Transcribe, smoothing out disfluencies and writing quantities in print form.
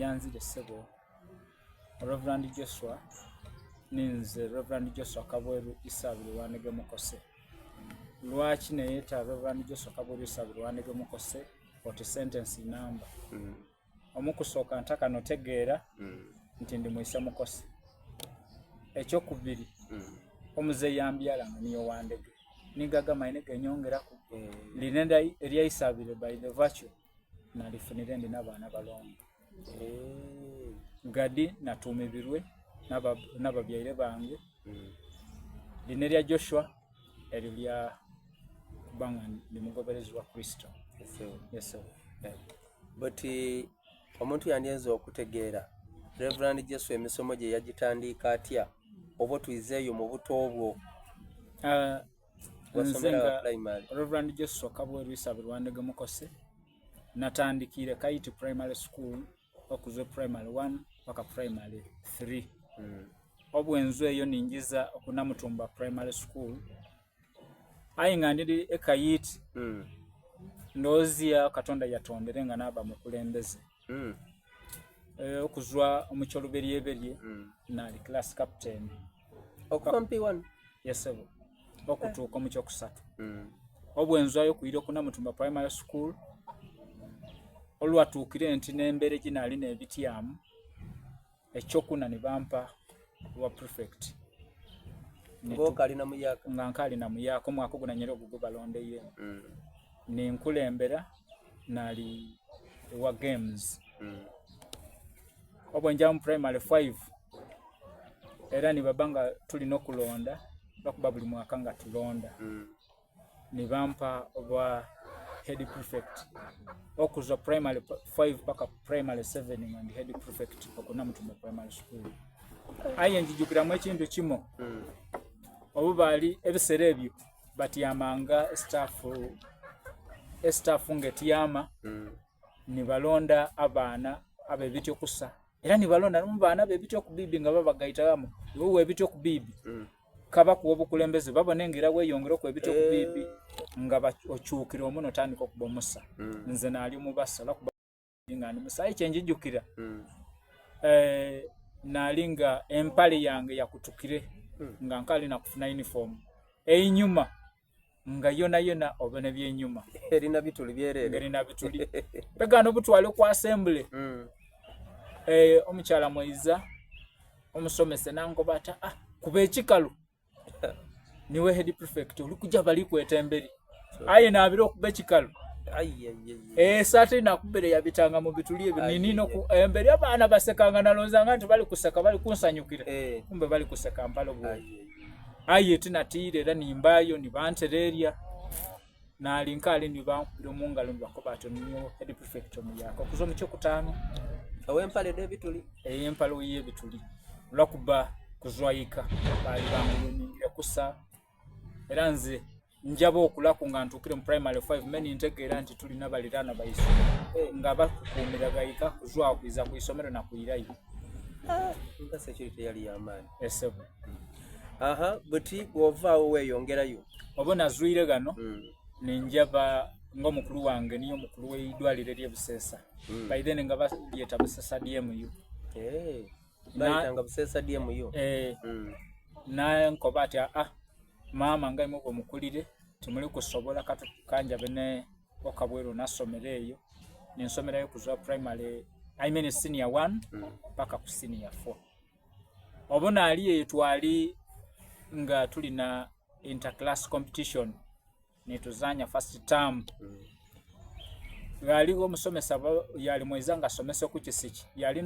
yanzire ssebo Reverend Joshua ninze Reverend Joshua Kabweru Isabire Wanege Mukose. Lwaki neeta Reverend Joshua Kabweru Isabire Wanege Mukose oti sentence number omukusooka ntaka notegeera nti ndi Mwisa Mukose. Ekyokubiri omuzeeyi yambyalanga niyo Wandege nigaga mainege nyongeraku linenda erya Isabire by the virtue nalifunire ndi n'abaana balongo. Gadi natuumibirwe n'ababyaire bange lino erya Joshua eryo lya kubanga ndi mugoberezi wa Kristo. Yes, sir. But omuntu yandyinza okutegeera Reverend Joshua emisomo gye yagitandiika atya oba tuyizeeyo mu buto obwo? Nzenga Reverend Joshua Kabweru Isabire Wanege Mukose natandikire Kaiti Primary School okuze primary 1 paka primary 3. Obwenzu eyo ninjiza okunamutumba primary school ayingandiri ekayiti ndozia Katonda yatondere nga naba mukulembeze okuzwa omukyoluberyeberye nali class captain okumpi one. Yes, sir. Okutuuka mu kyokusatu obwenzu ayo kuyira okunamutumba primary school olwatuukire nti n'embeera ginali n'ebityamu ekyokuna ne bampa wa prefect ng'okalina muyaka nga nkalina muyaka omwaka ogunanyera ogwo balondeyo ninkulembera nali wa games obwenja mu primary 5 era ni babanga tulina okulonda bakuba buli mwaka nga tulonda ni bampa obwa head prefect okuza primary 5 paka primary 7 and head prefect okunamutumba primary school. Aye njijukiramu ekintu kimo obubali ebiseera ebyo batyamanga staff ngetiyama ni balonda abaana abebityo kusa era ni balonda mu baana bebityo kubibi nga babagaitamu iwe ebityo kubibi kaba kuwa obukulembeze babonengera weyongera okwebityo kubibi nga okyukira omuno tandika okubomusa nze nali mubasala kuba ngani musayi kyenjijukira nalinga empale yange yakutukire nga nkali na kufuna uniform einyuma nga yona obone byenyuma erina bituli byerere erina bituli pegano butwale ku assembly omukyala Moiza omusomese nango bata kuba ekikalu niwe head prefect olikuja bali kwetemberi aye nabiro okuba ekikalu sate nakubere yabitanga mu bituli ebyo ninino ku emberi abaana basekanga nalonzanga nti bali kuseka bali kunsanyukira kumbe bali kuseka mpalo bwo aye tinatire era nimbayo nibantereria nalinkali nibankubira mungalo nibakobato niyo head prefect omuyako kuzo mu kyokutano awempale de bituli empalo y'ebituli lwakuba kuzwayika bali bamuyingira kusa era nze njabo okulaku nga ntukire mu primary 5 meni ntegeera nti tulina balirana bayiso nga bakukumira gayika kuzwa kwiza ku isomero na kuyirayo nga security yali yamani esebo buti bwovaawo weyongerayo obona zwire gano ninjaba ngo mukulu wange niyo mukulu w'eidwaliro ly'Ebusesa by then nga balyeta Busesa DMU bayitanga Busesa DMU naye nkoba ati mama nga imwe mukulire tumuli kusobola kanja bene okabwero nasomera eyo ninsomerayo kuzwa primary senior 1 paka ku senior 4 obona ali etwali nga tulina interclass competition netuzanya first term gali omusomesa yali Moiza nga somesa ku kisiki yali